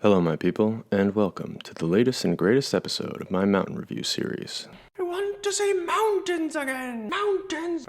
Hello my people, and welcome to the latest and greatest episode of my mountain review series. I want to see mountains again! Mountains!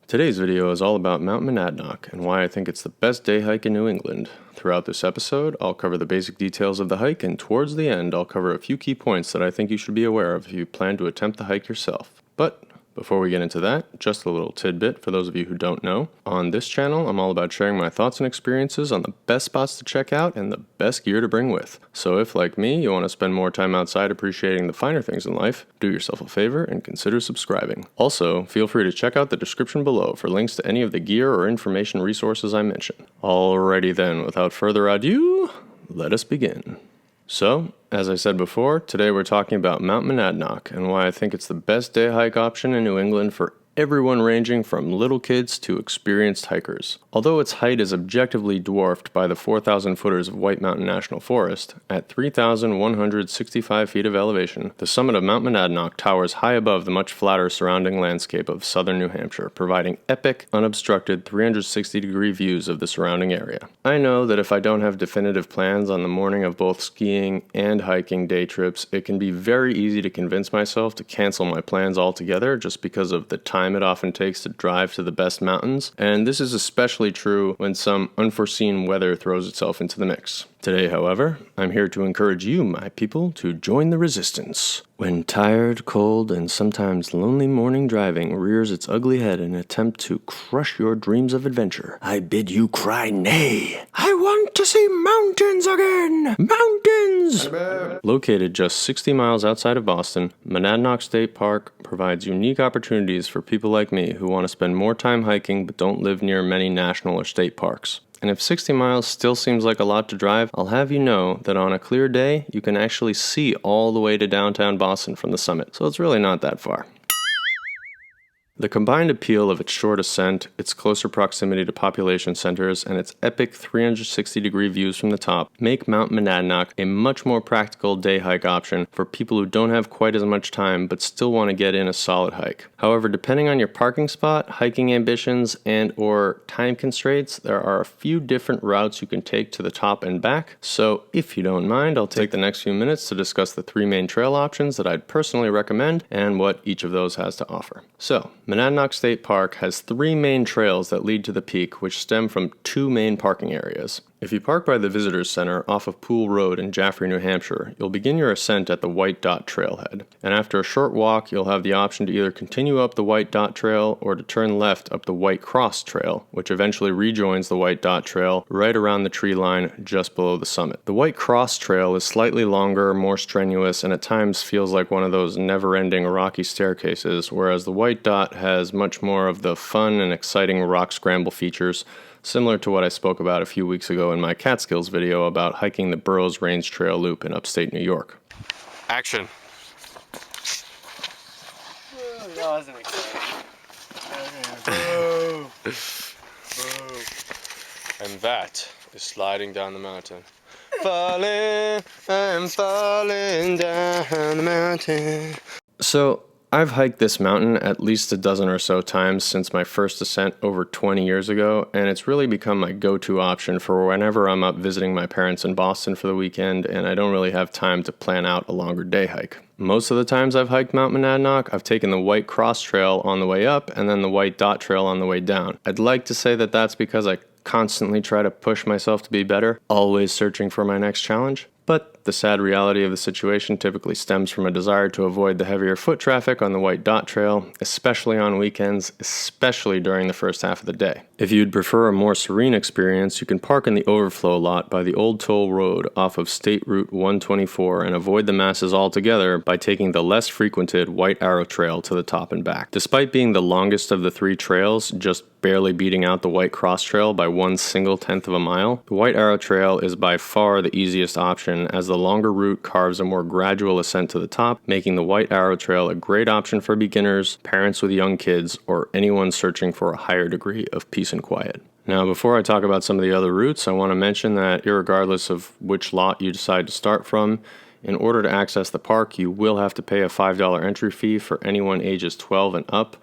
Today's video is all about Mount Monadnock and why I think it's the best day hike in New England. Throughout this episode, I'll cover the basic details of the hike, and towards the end, I'll cover a few key points that I think you should be aware of if you plan to attempt the hike yourself. But before we get into that, just a little tidbit for those of you who don't know. On this channel, I'm all about sharing my thoughts and experiences on the best spots to check out and the best gear to bring with. So if, like me, you want to spend more time outside appreciating the finer things in life, do yourself a favor and consider subscribing. Also, feel free to check out the description below for links to any of the gear or information resources I mention. Alrighty then, without further ado, let us begin. So, as I said before, today we're talking about Mount Monadnock and why I think it's the best day hike option in New England for everyone ranging from little kids to experienced hikers. Although its height is objectively dwarfed by the 4,000 footers of White Mountain National Forest, at 3,165 feet of elevation, the summit of Mount Monadnock towers high above the much flatter surrounding landscape of southern New Hampshire, providing epic, unobstructed 360-degree views of the surrounding area. I know that if I don't have definitive plans on the morning of both skiing and hiking day trips, it can be very easy to convince myself to cancel my plans altogether just because of the time it often takes to drive to the best mountains, and this is especially true when some unforeseen weather throws itself into the mix. Today, however, I'm here to encourage you, my people, to join the resistance. When tired, cold, and sometimes lonely morning driving rears its ugly head in an attempt to crush your dreams of adventure, I bid you cry nay. I want to see mountains again! Mountains! Located just 60 miles outside of Boston, Monadnock State Park provides unique opportunities for people like me who want to spend more time hiking but don't live near many national or state parks. And if 60 miles still seems like a lot to drive, I'll have you know that on a clear day, you can actually see all the way to downtown Boston from the summit, so it's really not that far. The combined appeal of its short ascent, its closer proximity to population centers, and its epic 360-degree views from the top make Mount Monadnock a much more practical day hike option for people who don't have quite as much time but still want to get in a solid hike. However, depending on your parking spot, hiking ambitions, and or time constraints, there are a few different routes you can take to the top and back. So if you don't mind, I'll take the next few minutes to discuss the three main trail options that I'd personally recommend and what each of those has to offer. So, Monadnock State Park has three main trails that lead to the peak, which stem from two main parking areas. If you park by the Visitors Center off of Pool Road in Jaffrey, New Hampshire, you'll begin your ascent at the White Dot Trailhead. And after a short walk, you'll have the option to either continue up the White Dot Trail or to turn left up the White Cross Trail, which eventually rejoins the White Dot Trail right around the tree line just below the summit. The White Cross Trail is slightly longer, more strenuous, and at times feels like one of those never-ending rocky staircases, whereas the White Dot has much more of the fun and exciting rock scramble features, similar to what I spoke about a few weeks ago in my Catskills video about hiking the Burroughs Range Trail Loop in upstate New York. Action! That wasn't exciting. And that is sliding down the mountain. Falling, I'm falling down the mountain. So, I've hiked this mountain at least a dozen or so times since my first ascent over 20 years ago, and it's really become my go-to option for whenever I'm up visiting my parents in Boston for the weekend and I don't really have time to plan out a longer day hike. Most of the times I've hiked Mount Monadnock, I've taken the White Cross Trail on the way up and then the White Dot Trail on the way down. I'd like to say that that's because I constantly try to push myself to be better, always searching for my next challenge. But the sad reality of the situation typically stems from a desire to avoid the heavier foot traffic on the White Dot Trail, especially on weekends, especially during the first half of the day. If you'd prefer a more serene experience, you can park in the overflow lot by the Old Toll Road off of State Route 124 and avoid the masses altogether by taking the less frequented White Arrow Trail to the top and back. Despite being the longest of the three trails, just barely beating out the White Cross Trail by 1/10 of a mile, the White Arrow Trail is by far the easiest option as the longer route carves a more gradual ascent to the top, making the White Arrow Trail a great option for beginners, parents with young kids, or anyone searching for a higher degree of peace and quiet. Now, before I talk about some of the other routes, I want to mention that irregardless of which lot you decide to start from, in order to access the park, you will have to pay a $5 entry fee for anyone ages 12 and up,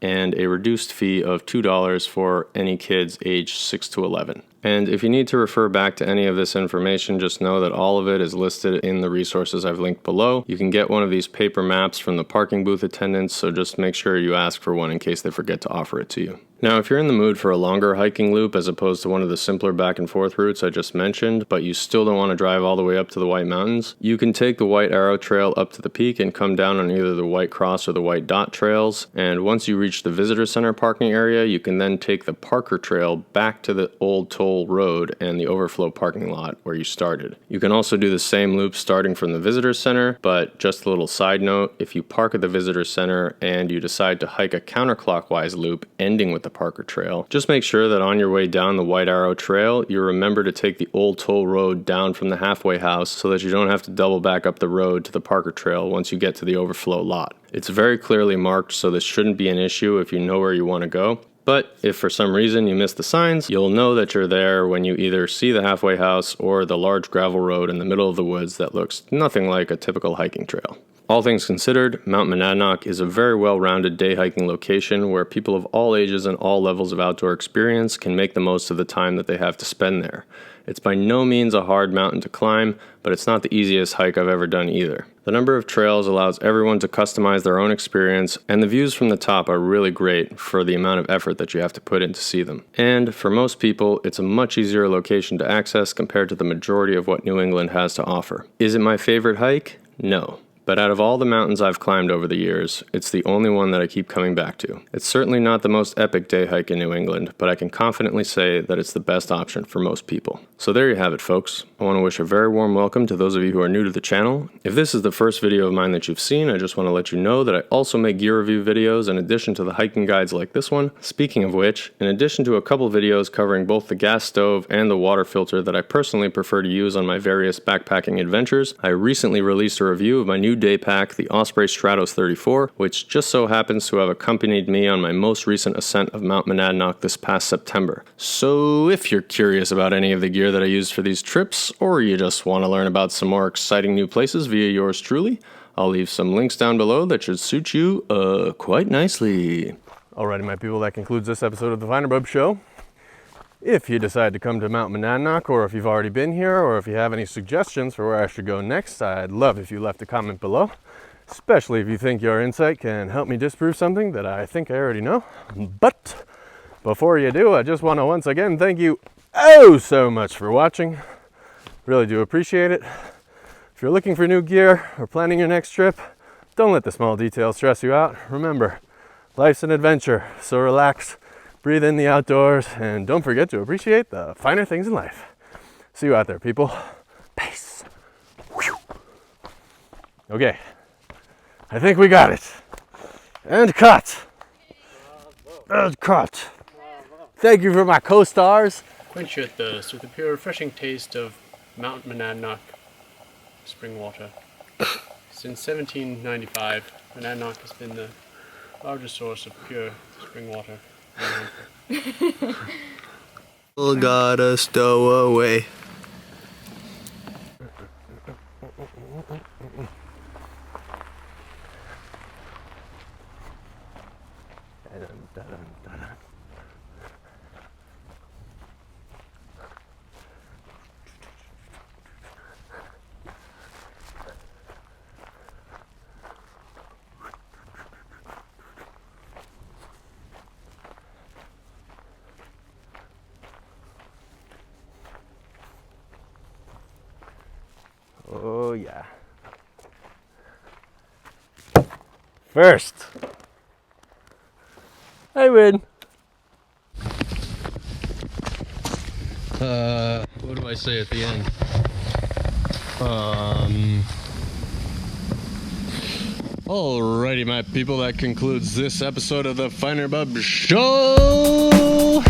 and a reduced fee of $2 for any kids aged 6 to 11. And if you need to refer back to any of this information, just know that all of it is listed in the resources I've linked below. You can get one of these paper maps from the parking booth attendants, so just make sure you ask for one in case they forget to offer it to you. Now, if you're in the mood for a longer hiking loop as opposed to one of the simpler back and forth routes I just mentioned, but you still don't want to drive all the way up to the White Mountains, you can take the White Arrow Trail up to the peak and come down on either the White Cross or the White Dot trails. And once you reach the visitor center parking area, you can then take the Parker Trail back to the Old Toll Road and the overflow parking lot where you started. You can also do the same loop starting from the visitor center, but just a little side note, if you park at the visitor center and you decide to hike a counterclockwise loop ending with the Parker Trail, just make sure that on your way down the White Arrow Trail, you remember to take the Old Toll Road down from the halfway house so that you don't have to double back up the road to the Parker Trail once you get to the overflow lot. It's very clearly marked, so this shouldn't be an issue if you know where you want to go. But if for some reason you miss the signs, you'll know that you're there when you either see the halfway house or the large gravel road in the middle of the woods that looks nothing like a typical hiking trail. All things considered, Mount Monadnock is a very well-rounded day hiking location where people of all ages and all levels of outdoor experience can make the most of the time that they have to spend there. It's by no means a hard mountain to climb, but it's not the easiest hike I've ever done either. The number of trails allows everyone to customize their own experience, and the views from the top are really great for the amount of effort that you have to put in to see them. And for most people, it's a much easier location to access compared to the majority of what New England has to offer. Is it my favorite hike? No. But out of all the mountains I've climbed over the years, it's the only one that I keep coming back to. It's certainly not the most epic day hike in New England, but I can confidently say that it's the best option for most people. So there you have it, folks. I want to wish a very warm welcome to those of you who are new to the channel. If this is the first video of mine that you've seen, I just want to let you know that I also make gear review videos in addition to the hiking guides like this one. Speaking of which, in addition to a couple videos covering both the gas stove and the water filter that I personally prefer to use on my various backpacking adventures, I recently released a review of my new day pack, the Osprey Stratos 34, which just so happens to have accompanied me on my most recent ascent of Mount Monadnock this past September. So if you're curious about any of the gear that I used for these trips, or you just want to learn about some more exciting new places via yours truly, I'll leave some links down below that should suit you quite nicely. Alrighty, my people, that concludes this episode of the Finder Bub Show. If you decide to come to Mount Monadnock, or if you've already been here, or if you have any suggestions for where I should go next, I'd love if you left a comment below, especially if you think your insight can help me disprove something that I think I already know. But before you do, I just want to once again thank you so much for watching. Really do appreciate it. If you're looking for new gear or planning your next trip, don't let the small details stress you out. Remember, life's an adventure, so relax. Breathe in the outdoors, and don't forget to appreciate the finer things in life. See you out there, people. Peace. Whew. Okay, I think we got it. And cut. And cut. Thank you for my co-stars. Quench your thirst with the pure, refreshing taste of Mount Monadnock spring water. Since 1795, Monadnock has been the largest source of pure spring water. Gotta stow away. Oh yeah. First, I win. What do I say at the end? Alrighty, my people, that concludes this episode of the Finder Bub Show.